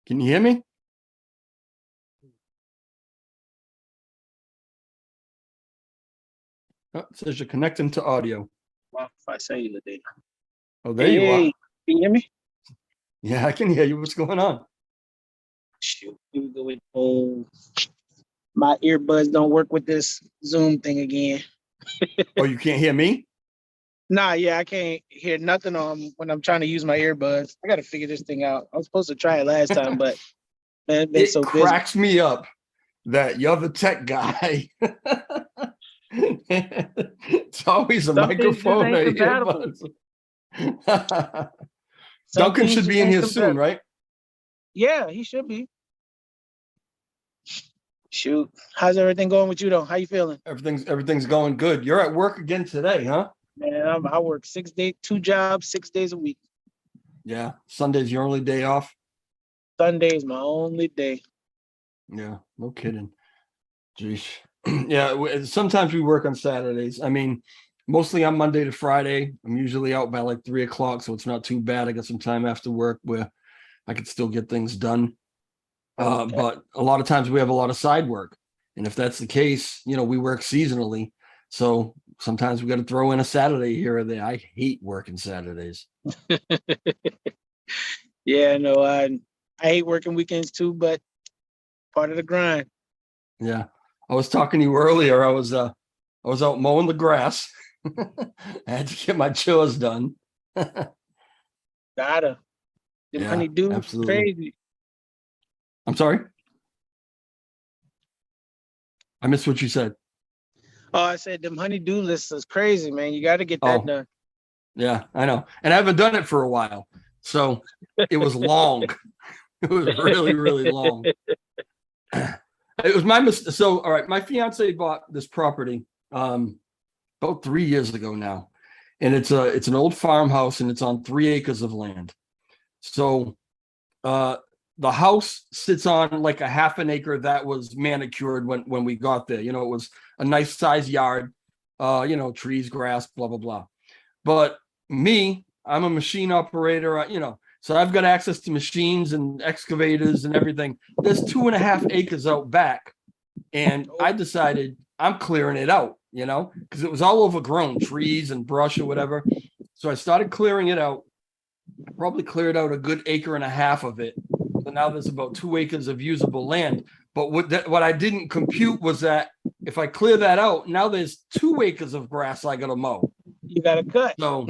Can you hear me? Oh, it says you're connecting to audio. Wi-Fi cellular data. Oh, there you are. Can you hear me? Yeah, I can hear you. What's going on? Shoot, here we go with my earbuds don't work with this Zoom thing again. Oh, you can't hear me? Nah, yeah, I can't hear nothing on when I'm trying to use my earbuds. I got to figure this thing out. I was supposed to try it last time, but man, it's been It so busy. cracks me up that you're the tech guy. It's always a Some things just microphone or ain't compatible. earbuds. Some Duncan things should just be in ain't here soon, compatible. right? Yeah, he should be. Shoot, how's everything going with you though? How you feeling? Everything's going good. You're at work again today, huh? Man, I work 6 days, 2 jobs, 6 days a week. Yeah. Sunday's your only day off. Sunday is my only day. Yeah, no kidding. Jeez. Yeah, sometimes we work on Saturdays. I mean, mostly on Monday to Friday. I'm usually out by like 3 o'clock, so it's not too bad. I got some time after work where I could still get things done. Okay. But a lot of times we have a lot of side work. And if that's the case, we work seasonally. So sometimes we got to throw in a Saturday here or there. I hate working Saturdays. Yeah, no, I hate working weekends too, but part of the grind. Yeah. I was talking to you earlier. I was out mowing the grass. I had to get my chores done. Gotta. Them Yeah, honeydew absolutely. crazy. I'm sorry. I missed what you said. Oh, I said them honeydew lists is crazy, man. You got to get that done. Yeah, I know. And I haven't done it for a while. So it was long. It was really, really long. It was my mistake. So, all right, my fiance bought this property about 3 years ago now. And it's an old farmhouse and it's on 3 acres of land. So the house sits on like a half an acre that was manicured when we got there. It was a nice size yard, trees, grass, blah, blah, blah. But me, I'm a machine operator, so I've got access to machines and excavators and everything. There's 2.5 acres out back. And I decided I'm clearing it out, because it was all overgrown, trees and brush or whatever. So I started clearing it out. I probably cleared out a good 1.5 acres of it. So now there's about 2 acres of usable land. But what I didn't compute was that if I clear that out, now there's 2 acres of grass I got to mow. You got to cut. So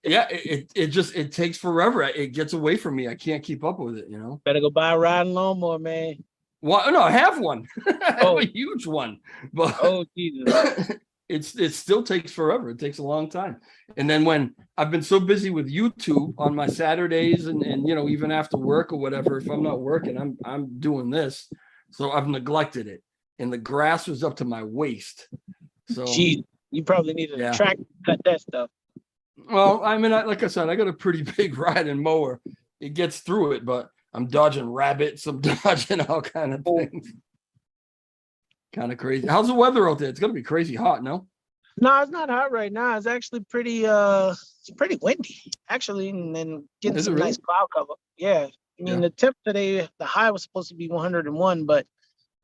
yeah, it takes forever. It gets away from me. I can't keep up with it, Better go buy a riding lawnmower, man. Well, no, I have one. I have a huge one. But Jesus. It still takes forever. It takes a long time. And then when I've been so busy with YouTube on my Saturdays and even after work or whatever, if I'm not working, I'm doing this. So I've neglected it. And the grass was up to my waist. So Jeez, you probably need a tractor to cut that stuff. Well, I mean, like I said, I got a pretty big riding mower. It gets through it, but I'm dodging rabbits. I'm dodging all kind of things. Kind of crazy. How's the weather out there? It's gonna be crazy hot, no? No, it's not hot right now. It's actually it's pretty windy, actually, and then getting some nice cloud cover. Yeah. I mean, the temp today, the high was supposed to be 101, but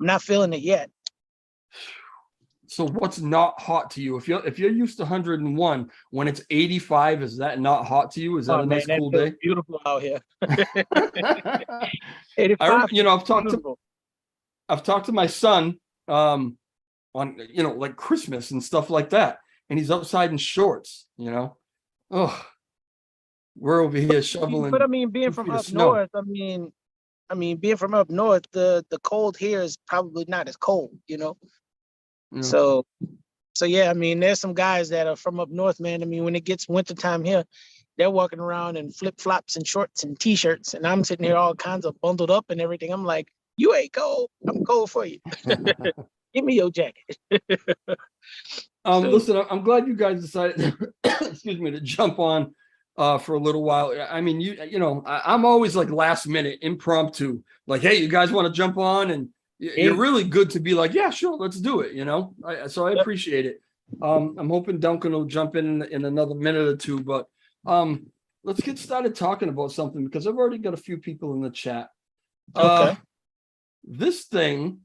I'm not feeling it yet. So what's not hot to you? If you're used to 101, when it's 85, is that not hot to you? Is that a nice cool day? Beautiful out here. 85. I've talked to my son on like Christmas and stuff like that, and he's outside in shorts. Oh, we're over here shoveling. But I mean, being from up north, being from up north, the cold here is probably not as cold, So yeah, I mean, there's some guys that are from up north, man. I mean, when it gets wintertime here, they're walking around in flip-flops and shorts and t-shirts, and I'm sitting here all kinds of bundled up and everything. I'm like, you ain't cold. I'm cold for you. Give me your jacket. Listen, I'm glad you guys decided, excuse me, to jump on for a little while. I mean, I'm always like last minute, impromptu, like, hey, you guys want to jump on? And you're really good to be like, yeah, sure, let's do it. So I appreciate it. I'm hoping Duncan will jump in another minute or two, but let's get started talking about something because I've already got a few people in the chat. Okay. This thing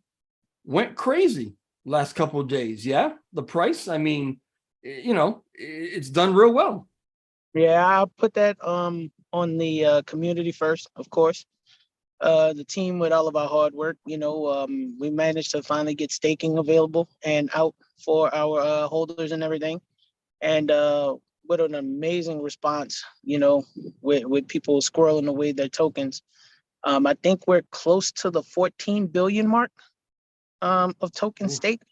went crazy last couple of days. Yeah, the price. I mean, it's done real well. Yeah, I'll put that on the community first, of course. The team with all of our hard work, we managed to finally get staking available and out for our holders and everything. And what an amazing response, with people squirreling away their tokens. I think we're close to the 14 billion mark of token stake.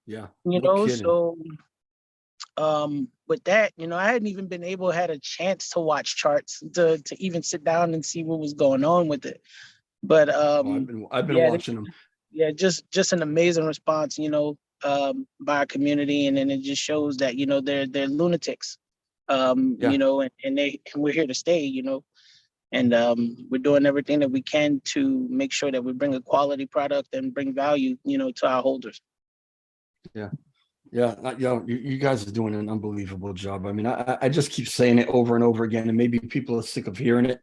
Yeah. So with that, I hadn't even had a chance to watch charts to even sit down and see what was going on with it. But I've been watching them. Yeah, just an amazing response, by our community, and then it just shows that they're lunatics, and we're here to stay, and we're doing everything that we can to make sure that we bring a quality product and bring value, to our holders. Yeah. Yeah, you guys are doing an unbelievable job. I mean, I just keep saying it over and over again, and maybe people are sick of hearing it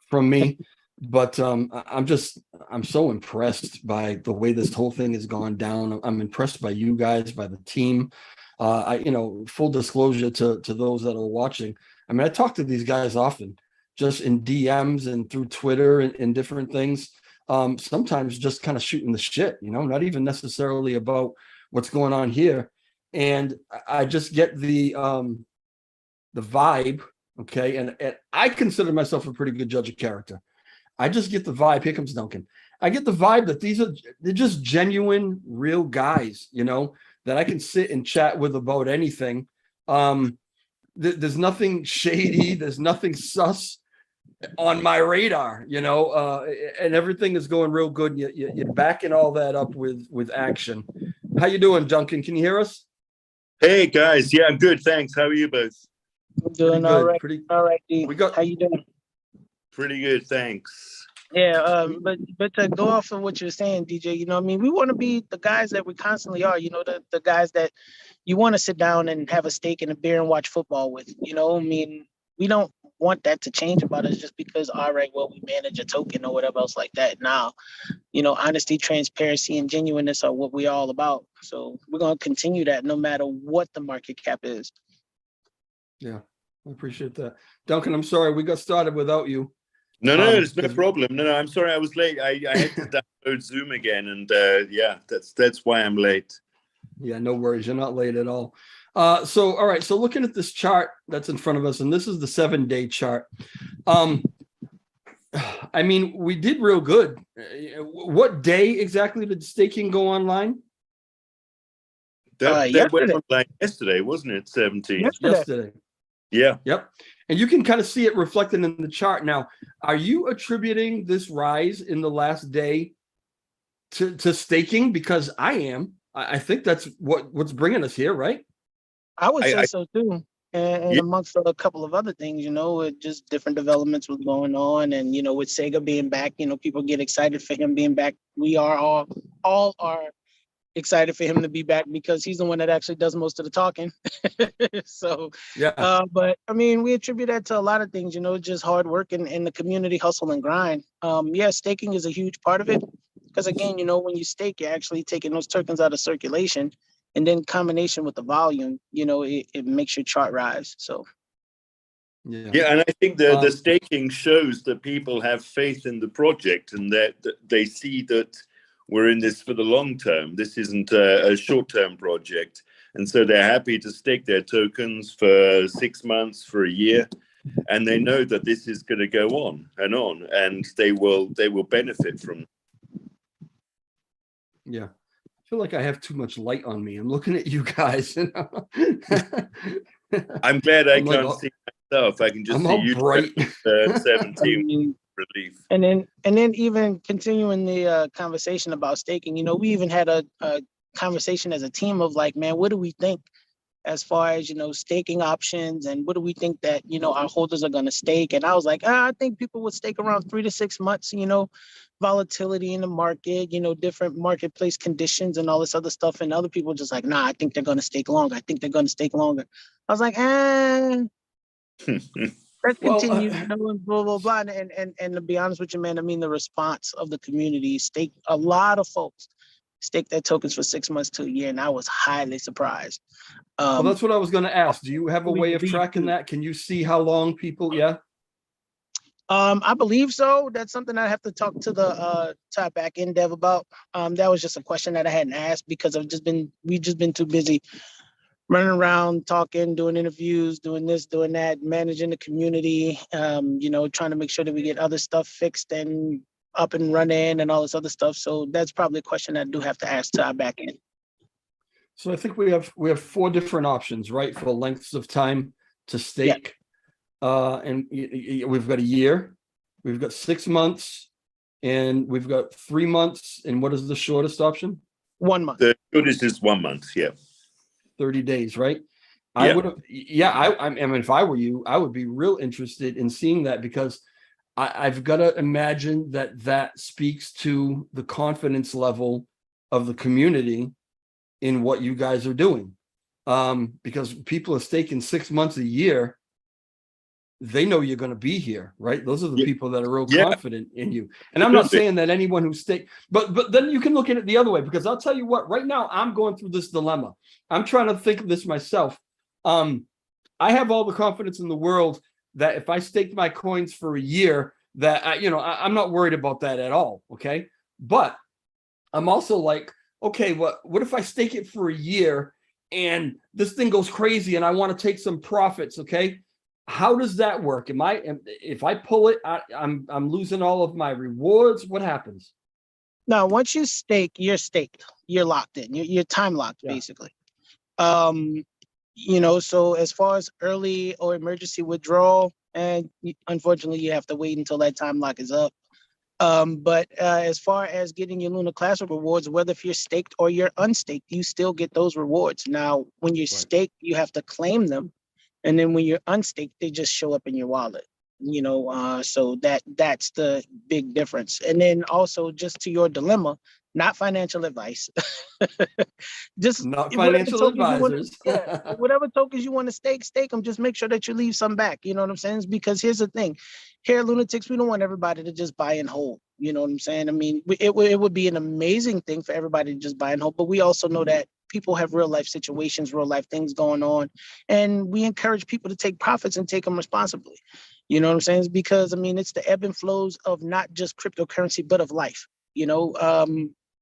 from me, but I'm so impressed by the way this whole thing has gone down. I'm impressed by you guys, by the team. Full disclosure to those that are watching. I mean, I talk to these guys often, just in DMs and through Twitter and different things. Sometimes just kind of shooting the shit, not even necessarily about what's going on here. And I just get the vibe, okay? And I consider myself a pretty good judge of character. I just get the vibe. Here comes Duncan. I get the vibe that they're just genuine, real guys, that I can sit and chat with about anything. There's nothing shady. There's nothing sus on my radar, and everything is going real good. You're backing all that up with action. How you doing, Duncan? Can you hear us? Hey guys, yeah, I'm good. Thanks. How are you both? I'm doing all right. All right, D. How you doing? Pretty good, thanks. Yeah, but to go off of what you're saying, DJ, we want to be the guys that we constantly are. The guys that you want to sit down and have a steak and a beer and watch football with. We don't want that to change about us just because, all right, well, we manage a token or whatever else like that. Now, honesty, transparency, and genuineness are what we're all about. So we're going to continue that no matter what the market cap is. Yeah, I appreciate that. Duncan, I'm sorry we got started without you. No, it's no problem. No, I'm sorry I was late. I had to download Zoom again, and that's why I'm late. Yeah, no worries. You're not late at all. So, all right. So looking at this chart that's in front of us, and this is the 7-day chart. I mean, we did real good. What day exactly did staking go online? That went online yesterday, wasn't it? 17th. Yesterday. Yeah. Yep. And you can kind of see it reflected in the chart. Now, are you attributing this rise in the last day to staking? Because I am. I think that's what's bringing us here, right? I would say so too. And amongst a couple of other things, with just different developments was going on, and with Sega being back, people get excited for him being back. We are all are excited for him to be back because he's the one that actually does most of the talking. So yeah. But I mean, we attribute that to a lot of things, just hard work and the community hustle and grind. Staking is a huge part of it because again, when you stake, you're actually taking those tokens out of circulation. And then combination with the volume, it makes your chart rise. So, yeah, and I think the staking shows that people have faith in the project and that they see that we're in this for the long term. This isn't a short-term project, and so they're happy to stake their tokens for 6 months, for a year, and they know that this is going to go on, and they will benefit from it. Yeah. I feel like I have too much light on me. I'm looking at you guys. I'm glad I can't see myself. I can just see you bright. 17 relief. And then even continuing the conversation about staking, we even had a conversation as a team of like, man, what do we think as far as, staking options, and what do we think that, our holders are going to stake? And I was like, I think people would stake around 3 to 6 months, volatility in the market, different marketplace conditions and all this other stuff. And other people just like, nah, I think they're going to stake longer. I think they're going to stake longer. I was like, let's Well, continue, you know, and blah, blah, blah. And to be honest with you, man, I mean, the response of the community staked, a lot of folks staked their tokens for 6 months to a year, and I was highly surprised. well, that's what I was going to ask. Do you have a way of believe tracking too. that? Can you see how long people, yeah? I believe so. That's something I have to talk to the top back end dev about. That was just a question that I hadn't asked because we've just been too busy running around, talking, doing interviews, doing this, doing that, managing the community, you know, trying to make sure that we get other stuff fixed and up and running and all this other stuff. So that's probably a question I do have to ask to our back end. So I think we have 4 different options, right, for lengths of time to stake. And we've got a year, we've got 6 months, and we've got 3 months. And what is the shortest option? 1 month. The shortest is 1 month. Yeah. 30 days, right? Yeah. I would have, I mean, if I were you, I would be real interested in seeing that because I've got to imagine that speaks to the confidence level of the community in what you guys are doing. Because people are staking 6 months a year, they know you're going to be here, right? Those are the people that are real confident in you. And I'm not saying that anyone who staked, but then you can look at it the other way, because I'll tell you what, right now I'm going through this dilemma. I'm trying to think of this myself. I have all the confidence in the world that if I staked my coins for a year, that I'm not worried about that at all. Okay. But I'm also like, okay, what if I stake it for a year and this thing goes crazy and I want to take some profits? Okay. How does that work? If I pull it, I'm losing all of my rewards. What happens? Now, once you stake, you're staked. You're locked in. You're time locked, basically. You know, so as far as early or emergency withdrawal, and unfortunately, you have to wait until that time lock is up. But as far as getting your Luna Classic rewards, whether if you're staked or you're unstaked, you still get those rewards. Now, when you're staked, you have to claim them. And then when you're unstaked, they just show up in your wallet, you know, so that's the big difference. And then also just to your dilemma, not financial advice, just not financial advisors. Whatever tokens you want to stake them. Just make sure that you leave some back. You know what I'm saying? Because here's the thing, here at Lunatics, we don't want everybody to just buy and hold. You know what I'm saying? I mean, it would be an amazing thing for everybody to just buy and hold, but we also know that people have real life situations, real life things going on. And we encourage people to take profits and take them responsibly. You know what I'm saying? It's because, I mean, it's the ebb and flows of not just cryptocurrency, but of life, you know?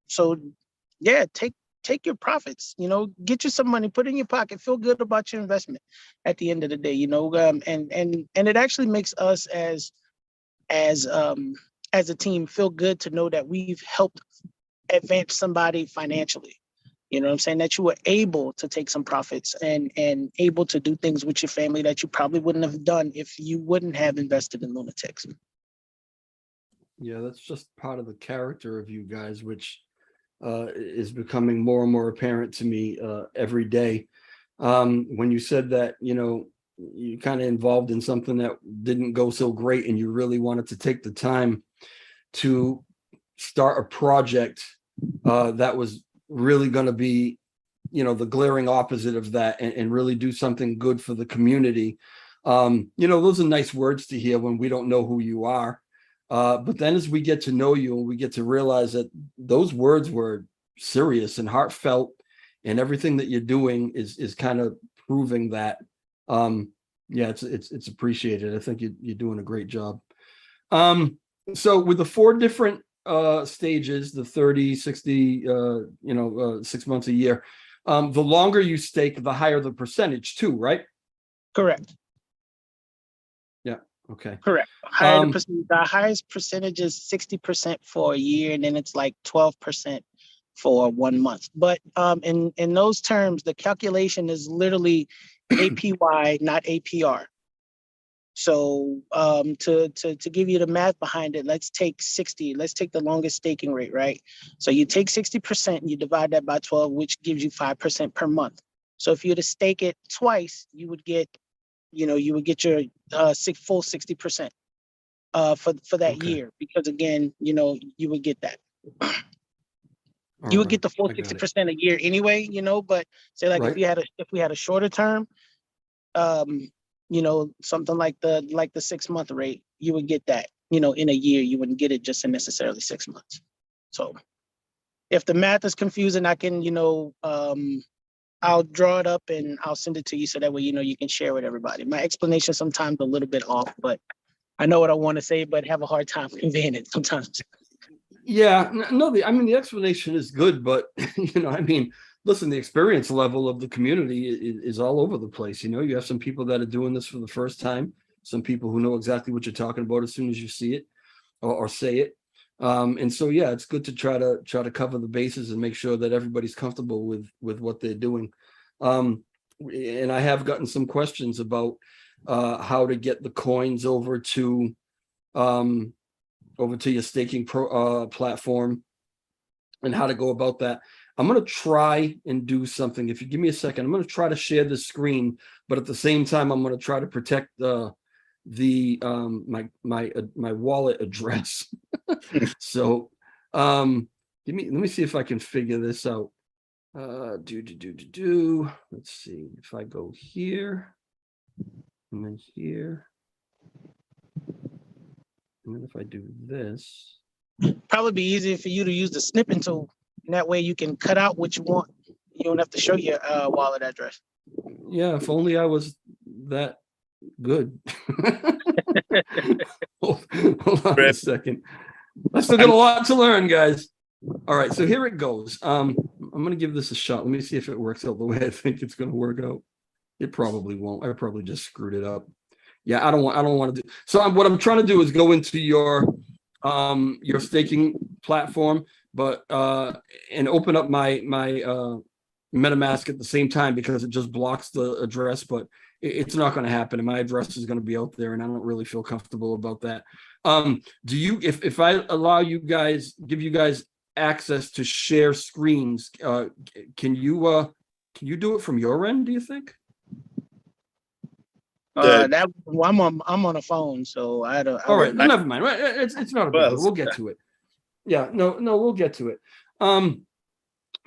So yeah, take your profits, you know, get you some money, put it in your pocket, feel good about your investment at the end of the day, you know? And it actually makes us as a team feel good to know that we've helped advance somebody financially. You know what I'm saying? That you were able to take some profits and able to do things with your family that you probably wouldn't have done if you wouldn't have invested in Lunatics. Yeah, that's just part of the character of you guys, which is becoming more and more apparent to me every day. When you said that, you know, you kind of involved in something that didn't go so great and you really wanted to take the time to start a project that was really going to be, you know, the glaring opposite of that and really do something good for the community. You know, those are nice words to hear when we don't know who you are. But then as we get to know you and we get to realize that those words were serious and heartfelt and everything that you're doing is kind of proving that. Yeah, it's appreciated. I think you're doing a great job. So with the 4 different stages, the 30, 60, 6 months a year, the longer you stake, the higher the percentage too, right? Correct. Yeah. Okay. Correct. The highest percentage is 60% for a year, and then it's like 12% for 1 month. But in those terms, the calculation is literally APY, not APR. So to give you the math behind it, let's take 60. Let's take the longest staking rate, right? So you take 60% and you divide that by 12, which gives you 5% per month. So if you were to stake it twice, you would get your full 60% for that year, because again, you know, you would get that. You would get the full 60% a year anyway, you know, but say like if we had a shorter term, something like the 6-month rate, you would get that, in a year. You wouldn't get it just in necessarily 6 months. So if the math is confusing, I can, I'll draw it up and I'll send it to you so that way, you can share with everybody. My explanation sometimes a little bit off, but I know what I want to say, but have a hard time conveying it sometimes. Yeah, no, the explanation is good, but listen, the experience level of the community is all over the place. You have some people that are doing this for the first time, some people who know exactly what you're talking about as soon as you see it or say it. And so, yeah, it's good to try to cover the bases and make sure that everybody's comfortable with what they're doing. And I have gotten some questions about how to get the coins over to your staking platform and how to go about that. I'm going to try and do something. If you give me a second, I'm going to try to share the screen, but at the same time, I'm going to try to protect my wallet address. So let me see if I can figure this out. Let's see if I go here and then here. And then if I do this, probably be easier for you to use the snipping tool. And that way you can cut out what you want. You don't have to show your wallet address. Yeah, if only I was that good. Hold on a second. I still got a lot to learn, guys. All right, so here it goes. I'm going to give this a shot. Let me see if it works out the way I think it's going to work out. It probably won't. I probably just screwed it up. Yeah, I don't want to do. So what I'm trying to do is go into your staking platform, but and open up my MetaMask at the same time because it just blocks the address, but it's not going to happen, and my address is going to be out there, and I don't really feel comfortable about that. Do you, if I allow you guys, give you guys access to share screens, can you do it from your end, do you think? I'm on a phone, so I don't. All right, never mind. It's not a big deal. We'll get to it. Yeah, no, we'll get to it.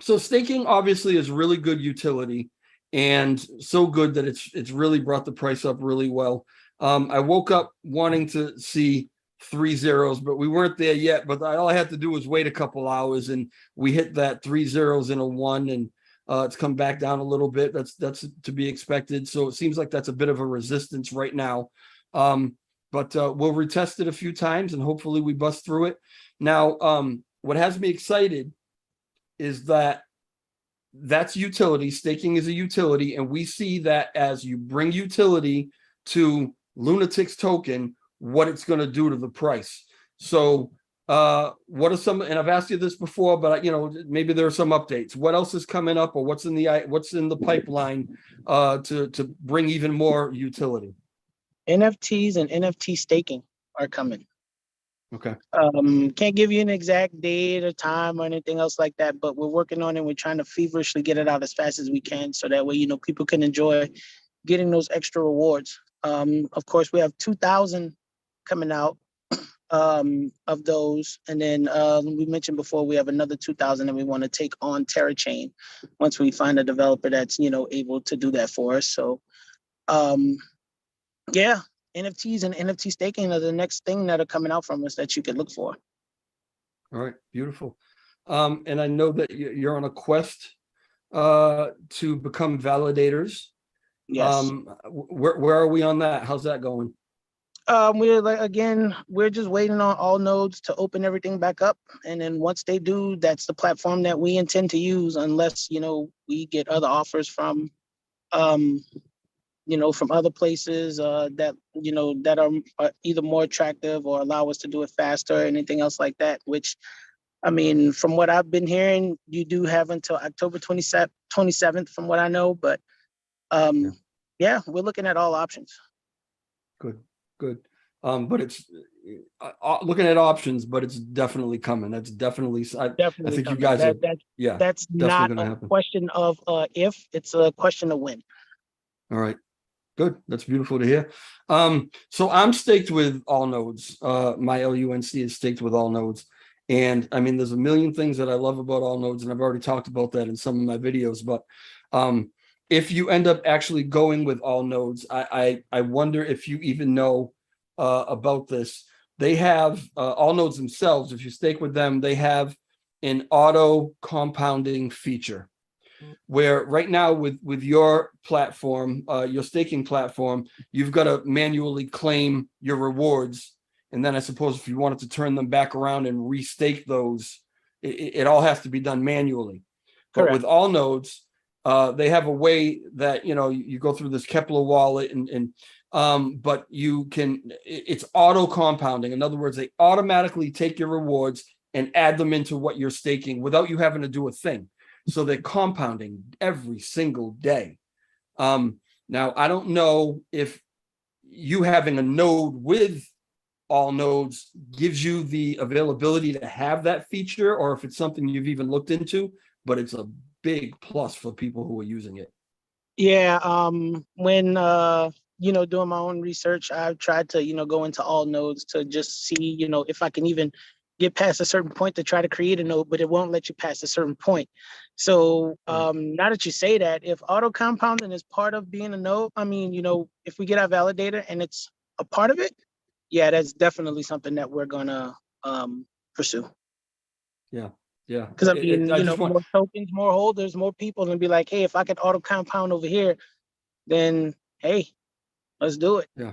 So staking obviously is really good utility, and so good that it's really brought the price up really well. I woke up wanting to see 3 zeros, but we weren't there yet. But all I had to do was wait a couple hours, and we hit that 3 zeros in a 1, and it's come back down a little bit. That's to be expected. So it seems like that's a bit of a resistance right now. But we'll retest it a few times, and hopefully we bust through it. Now, what has me excited is that's utility. Staking is a utility, and we see that as you bring utility to Lunatics token, what it's going to do to the price. So what are some, and I've asked you this before, but maybe there are some updates. What else is coming up, or what's in the pipeline to bring even more utility? NFTs and NFT staking are coming. Okay. Can't give you an exact date or time or anything else like that, but we're working on it. We're trying to feverishly get it out as fast as we can, so that way people can enjoy getting those extra rewards. Of course, we have 2,000 coming out of those, and then we mentioned before we have another 2,000 that we want to take on Terra Chain once we find a developer that's able to do that for us. So yeah, NFTs and NFT staking are the next thing that are coming out from us that you could look for. All right, beautiful. And I know that you're on a quest to become validators. Yes. Where are we on that? How's that going? We're just waiting on all nodes to open everything back up, and then once they do, that's the platform that we intend to use, unless we get other offers from from other places that are either more attractive or allow us to do it faster or anything else like that, which from what I've been hearing, you do have until October 27th from what I know, but yeah, we're looking at all options. Good. But it's looking at options, but it's definitely coming. That's definitely. I think coming. You guys that's not a happen. Question of if, it's a question of when. All right. Good. That's beautiful to hear. So I'm staked with all nodes. My LUNC is staked with all nodes. And there's a million things that I love about all nodes, and I've already talked about that in some of my videos, but if you end up actually going with all nodes, I wonder if you even know about this. They have all nodes themselves. If you stake with them, they have an auto compounding feature where right now with your platform, your staking platform, you've got to manually claim your rewards. And then I suppose if you wanted to turn them back around and restake those, it all has to be done manually. But Correct. with all nodes, they have a way that, you go through this Kepler wallet but you can, it's auto compounding. In other words, they automatically take your rewards and add them into what you're staking without you having to do a thing. So they're compounding every single day. Now, I don't know if you having a node with all nodes gives you the availability to have that feature, or if it's something you've even looked into, but it's a big plus for people who are using it. Yeah. When doing my own research, I've tried to go into all nodes to just see if I can even get past a certain point to try to create a node, but it won't let you past a certain point. So now that you say that, if auto compounding is part of being a node, I mean, if we get our validator and it's a part of it, yeah, that's definitely something that we're gonna pursue. Yeah. Because I mean, more tokens, more holders, more people, and be like, hey, if I could auto compound over here, then hey, let's do it. Yeah.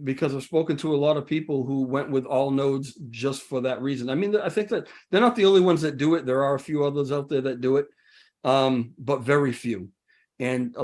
Because I've spoken to a lot of people who went with all nodes just for that reason. I mean, I think that they're not the only ones that do it. There are a few others out there that do it, but very few. And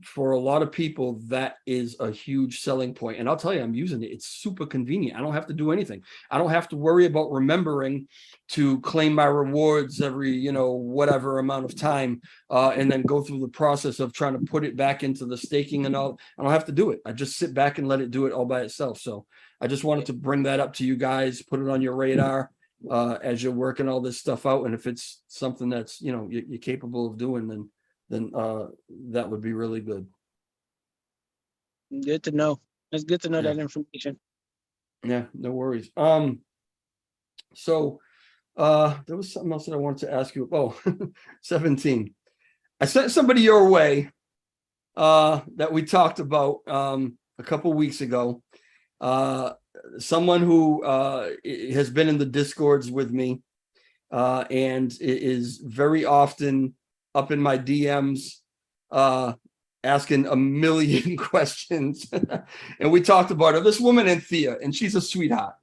for a lot of people, that is a huge selling point. And I'll tell you, I'm using it. It's super convenient. I don't have to do anything. I don't have to worry about remembering to claim my rewards every, whatever amount of time, and then go through the process of trying to put it back into the staking and all. I don't have to do it. I just sit back and let it do it all by itself. So I just wanted to bring that up to you guys, put it on your radar as you're working all this stuff out. And if it's something that's, you're capable of doing, then that would be really good. Good to know. It's good to know that information. Yeah, no worries. So there was something else that I wanted to ask you. Oh, 17. I sent somebody your way that we talked about a couple weeks ago. Someone who has been in the Discords with me and is very often up in my DMs asking a million questions. And we talked about her, this woman, Anthea, and she's a sweetheart.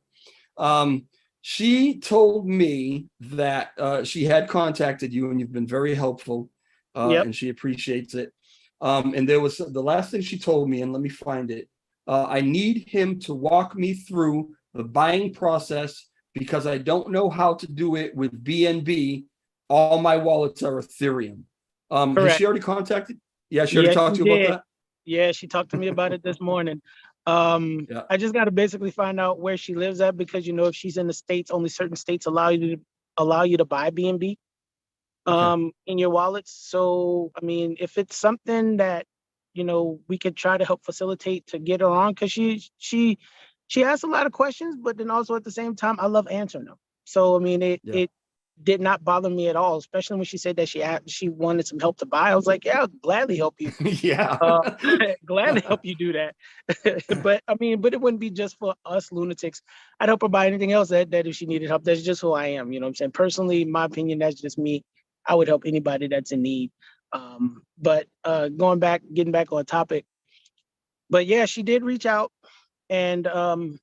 She told me that she had contacted you and you've been very helpful, and she appreciates it. And there was the last thing she told me, and let me find it. I need him to walk me through the buying process because I don't know how to do it with BNB. All my wallets are Ethereum. Has she already contacted? Yeah, she already talked to you about that? Yeah, she talked to me about it this morning. I just got to basically find out where she lives at because if she's in the States, only certain states allow you to buy BNB in your wallets. So I mean, if it's something that we could try to help facilitate to get her on, because she asks a lot of questions, but then also at the same time, I love answering them. So I mean, it did not bother me at all, especially when she said that she wanted some help to buy. I was like, yeah, I'll gladly help you. Gladly help you do that. but it wouldn't be just for us lunatics. I'd help her buy anything else that if she needed help. That's just who I am. You know what I'm saying? Personally, in my opinion, that's just me. I would help anybody that's in need. But getting back on topic. But yeah, she did reach out. And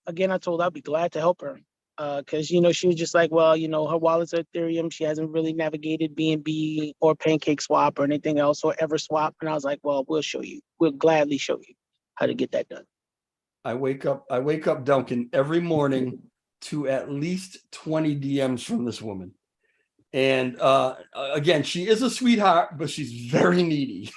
again, I told her I'd be glad to help her. Because she was just like, well, her wallets are Ethereum. She hasn't really navigated BNB or Pancake Swap or anything else or EverSwap. And I was like, well, we'll show you. We'll gladly show you how to get that done. I wake up, Duncan, every morning to at least 20 DMs from this woman. And again, she is a sweetheart, but she's very needy.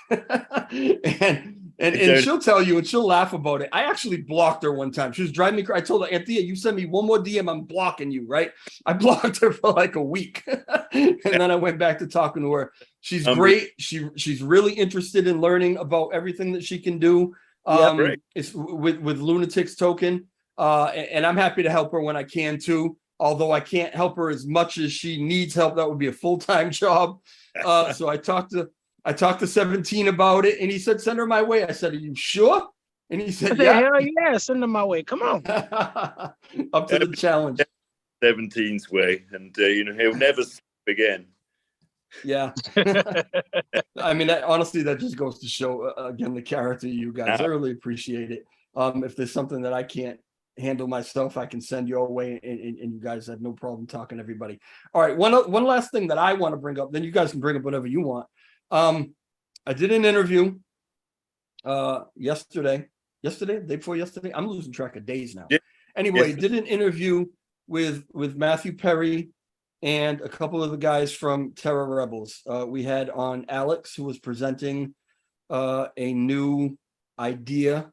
and she'll tell you and she'll laugh about it. I actually blocked her one time. She was driving me crazy. I told her, Anthea, you send me one more DM, I'm blocking you, right? I blocked her for like a week. And then I went back to talking to her. She's great. She's really interested in learning about everything that she can do. It's with Lunatics token. And I'm happy to help her when I can too. Although I can't help her as much as she needs help, that would be a full-time job. So I talked to I talked to 17 about it, and he said, "Send her my way." I said, "Are you sure?" And he I said, said, "Yeah." hell yeah, send them my way. Come on. Up to the challenge. 17's way, and he'll never sleep again. Yeah. I mean, honestly, that just goes to show again the character of you guys. I really appreciate it. If there's something that I can't handle myself, I can send your way, and you guys have no problem talking to everybody. All right, one last thing that I want to bring up, then you guys can bring up whatever you want. I did an interview yesterday, day before yesterday. I'm losing track of days now. Yeah. Anyway, Yes. did an interview with Matthew Perry and a couple of the guys from Terra Rebels. We had on Alex, who was presenting a new idea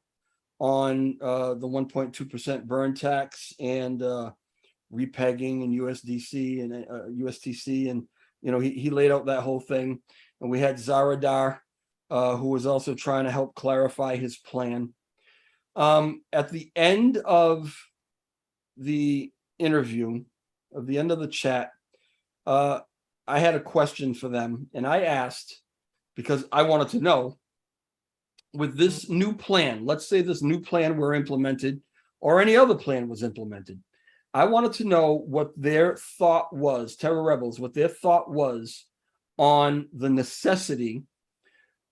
on the 1.2% burn tax and repegging and USDC and USTC, and he laid out that whole thing. And we had Zaradar, who was also trying to help clarify his plan. At the end of the interview, at the end of the chat, I had a question for them, and I asked, because I wanted to know, with this new plan, let's say this new plan were implemented, or any other plan was implemented, I wanted to know what their thought was, Terra Rebels, what their thought was on the necessity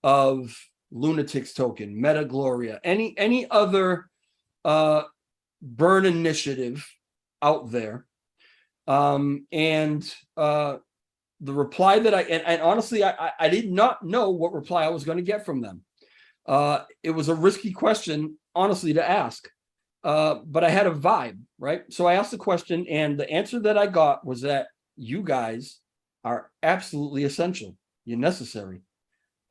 of Lunatics token, Meta Gloria, any other burn initiative out there. The reply that and honestly, I did not know what reply I was going to get from them. It was a risky question, honestly, to ask, but I had a vibe, right? So I asked the question, and the answer that I got was that you guys are absolutely essential. You're necessary.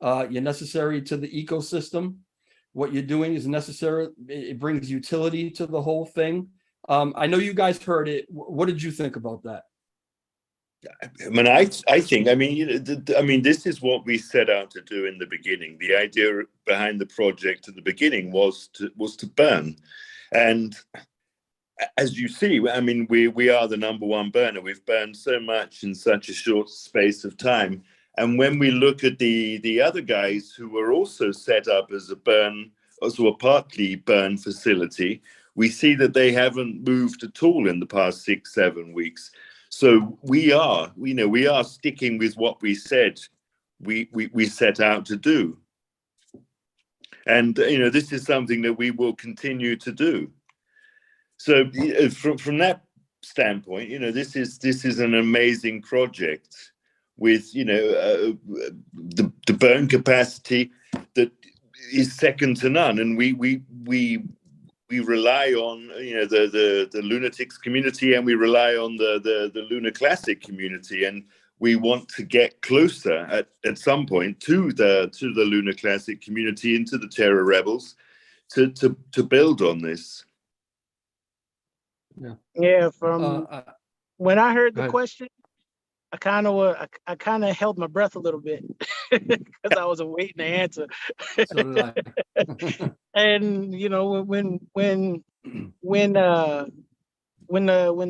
You're necessary to the ecosystem. What you're doing is necessary. It brings utility to the whole thing. I know you guys heard it. What did you think about that? I mean, I think, I mean, this is what we set out to do in the beginning. The idea behind the project at the beginning was to burn, and as you see, I mean, we are the number 1 burner. We've burned so much in such a short space of time, and when we look at the other guys who were also set up as a partly burn facility, we see that they haven't moved at all in the past 6-7 weeks. So we are sticking with what we said we set out to do, and this is something that we will continue to do. So from that standpoint, this is an amazing project with the burn capacity that is second to none, and we rely on the Lunatics community, and we rely on the Luna Classic community, and we want to get closer at some point to the Luna Classic community, into the Terra Rebels, to build on this. Yeah. From when I heard the question, I kind of held my breath a little bit because I was awaiting the answer. So did I. And when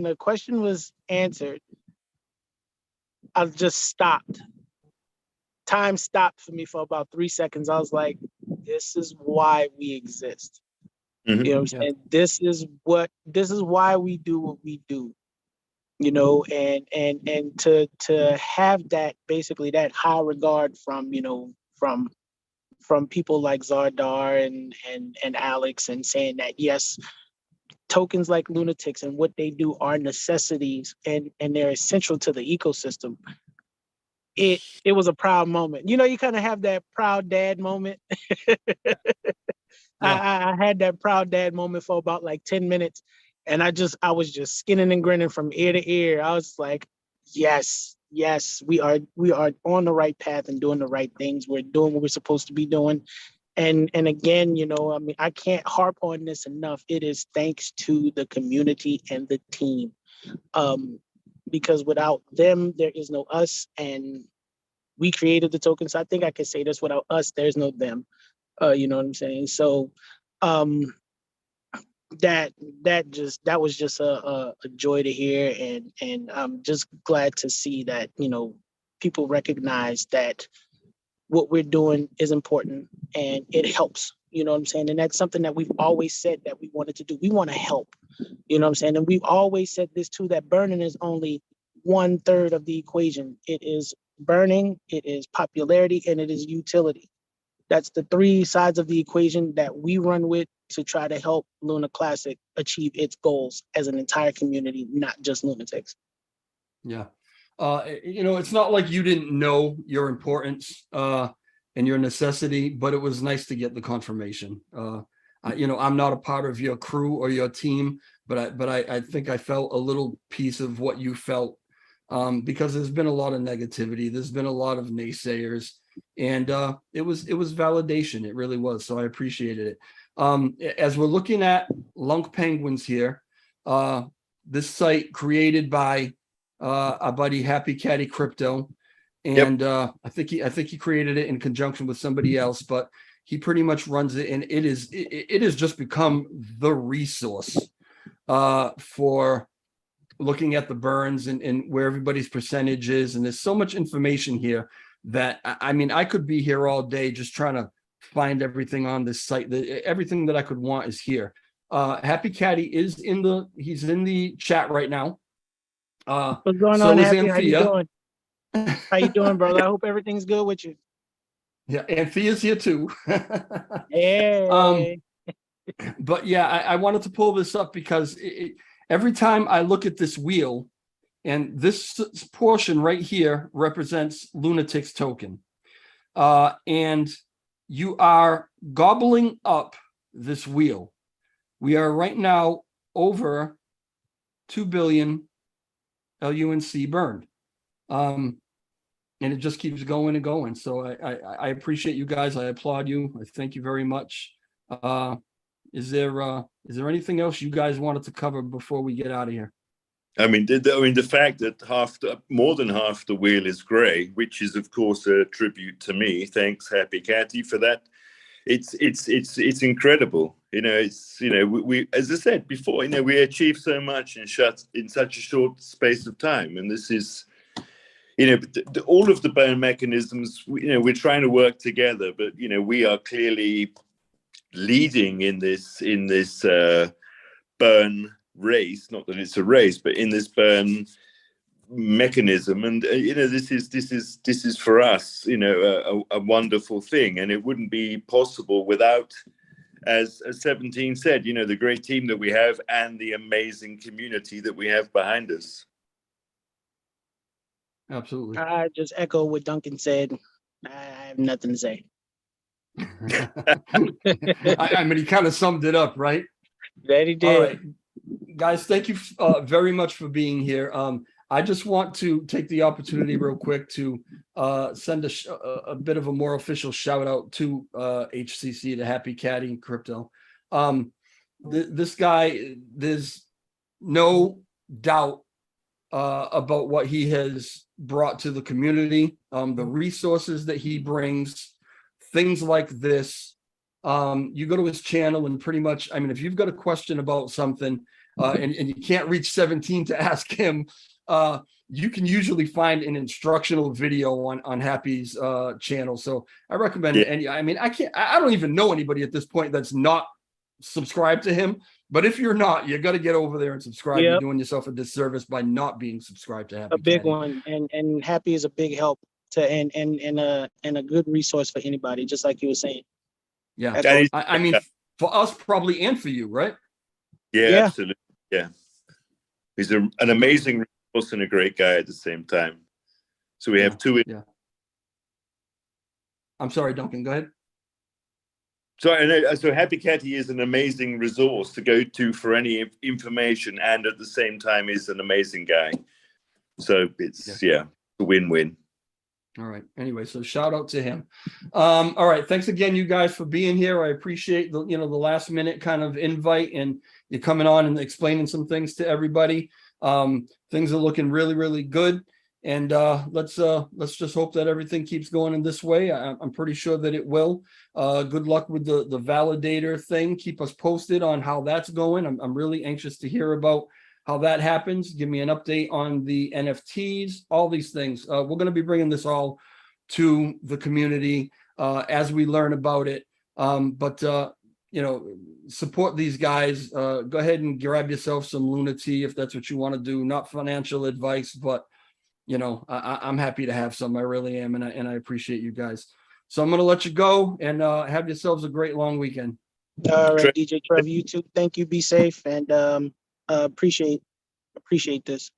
the question was answered, I just stopped. Time stopped for me for about 3 seconds. I was like, "This is why we exist." Mm-hmm. You know what I'm saying? This is why we do what we do. And to have that, basically that high regard from people like Zardar and Alex, and saying that yes, tokens like Lunatics and what they do are necessities, and they're essential to the ecosystem. It was a proud moment. You kind of have that proud dad moment. Yeah. I had that proud dad moment for about like 10 minutes, and I was just skinning and grinning from ear to ear. I was like, yes, we are on the right path and doing the right things. We're doing what we're supposed to be doing. And again, I mean, I can't harp on this enough. It is thanks to the community and the team. Because without them, there is no us, and we created the tokens. So I think I can say this: without us, there's no them. You know what I'm saying? So that was just a joy to hear, and I'm just glad to see that people recognize that what we're doing is important and it helps. You know what I'm saying? And that's something that we've always said that we wanted to do. We want to help. You know what I'm saying? And we've always said this too, that burning is only 1/3 of the equation. It is burning, it is popularity, and it is utility. That's the 3 sides of the equation that we run with to try to help Luna Classic achieve its goals as an entire community, not just Lunatics. Yeah. It's not like you didn't know your importance and your necessity, but it was nice to get the confirmation. I'm not a part of your crew or your team, but I think I felt a little piece of what you felt, because there's been a lot of negativity. There's been a lot of naysayers, and it was validation. It really was. So I appreciated it. As we're looking at Lunk Penguins here, this site created by our buddy Happy Caddy Crypto, and I think he created it in conjunction with somebody else, but he pretty much runs it, and it has just become the resource for looking at the burns and where everybody's percentage is. And there's so much information here that I could be here all day just trying to find everything on this site. Everything that I could want is here. Happy Caddy is in the chat right now. What's going on, Happy? How you doing? How you doing, brother? I hope everything's good with you. Yeah, Anthea's here too. Hey. But yeah, I wanted to pull this up because every time I look at this wheel, and this portion right here represents Lunatics token, and you are gobbling up this wheel. We are right now over 2 billion LUNC burned. And it just keeps going and going. So I appreciate you guys. I applaud you. I thank you very much. Is there anything else you guys wanted to cover before we get out of here? The fact that more than half the wheel is gray, which is of course a tribute to me. Thanks, Happy Catty, for that. It's incredible. We as I said before, we achieved so much in such a short space of time, and this is. All of the burn mechanisms, we're trying to work together, but we are clearly leading in this burn race. Not that it's a race, but in this burn mechanism, and this is for us, a wonderful thing, and it wouldn't be possible without, as 17 said, the great team that we have and the amazing community that we have behind us. Absolutely. I just echo what Duncan said. I have nothing to say. He kind of summed it up, right? That he did. All right, guys, thank you very much for being here. I just want to take the opportunity real quick to send a bit of a more official shout out to HCC, to Happy Caddy Crypto. This guy, there's no doubt about what he has brought to the community, the resources that he brings, things like this. You go to his channel and pretty much, if you've got a question about something and you can't reach 17 to ask him, you can usually find an instructional video on Happy's channel. So I recommend it. And I don't even know anybody at this point that's not subscribed to him. But if you're not, you got to get over there and subscribe. Yep. You're doing yourself a disservice by not being subscribed to Happy. A big one, and Happy is a big help to and a good resource for anybody, just like you were saying. Yeah, for us probably, and for you, right? Yeah. Absolutely. Yeah, he's an amazing resource and a great guy at the same time. So we have two. Yeah. I'm sorry, Duncan. Go ahead. So Happy Catty is an amazing resource to go to for any information, and at the same time is an amazing guy. So it's a win-win. All right. Anyway, so shout out to him. All right. Thanks again, you guys, for being here. I appreciate the last minute kind of invite and you coming on and explaining some things to everybody. Things are looking really, really good. And let's just hope that everything keeps going in this way. I'm pretty sure that it will. Good luck with the validator thing. Keep us posted on how that's going. I'm really anxious to hear about how that happens. Give me an update on the NFTs, all these things. We're going to be bringing this all to the community as we learn about it. But you know, support these guys. Go ahead and grab yourself some LunaT if that's what you want to do. Not financial advice, but you know, I'm happy to have some. I really am, and I appreciate you guys. So I'm going to let you go and have yourselves a great long weekend. All right, DJ Trev, you too. Thank you. Be safe, and appreciate this.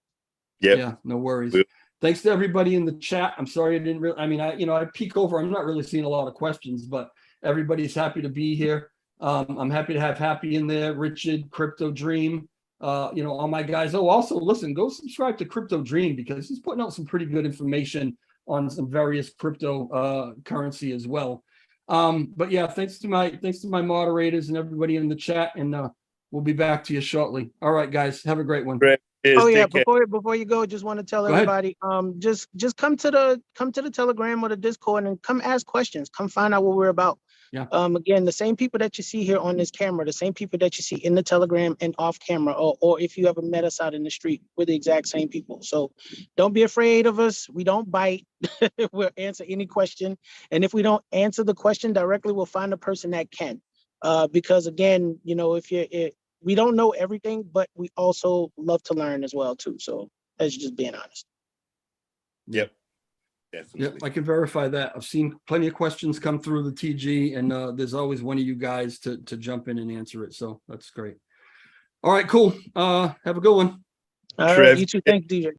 Yeah, no worries. Thanks to everybody in the chat. I'm sorry I didn't really. I mean, I peek over. I'm not really seeing a lot of questions, but everybody's happy to be here. I'm happy to have Happy in there, Richard, Crypto Dream, you know, all my guys. Oh, also listen, go subscribe to Crypto Dream because he's putting out some pretty good information on some various crypto currency as well. But yeah, thanks to my moderators and everybody in the chat, and we'll be back to you shortly. All right, guys, have a great one. Oh yeah, before you go, just want to tell everybody, just come to the Telegram or the Discord and come ask questions. Come find out what we're about. Yeah. Again, the same people that you see here on this camera, the same people that you see in the Telegram and off camera, or if you ever met us out in the street, we're the exact same people. So don't be afraid of us. We don't bite. We'll answer any question. And if we don't answer the question directly, we'll find a person that can. Because again, you know, we don't know everything, but we also love to learn as well too. So that's just being honest. Yep. Definitely. Yep, I can verify that. I've seen plenty of questions come through the TG, and there's always one of you guys to jump in and answer it. So that's great. All right, cool. Have a good one. All right, you too. Thank you, DJ.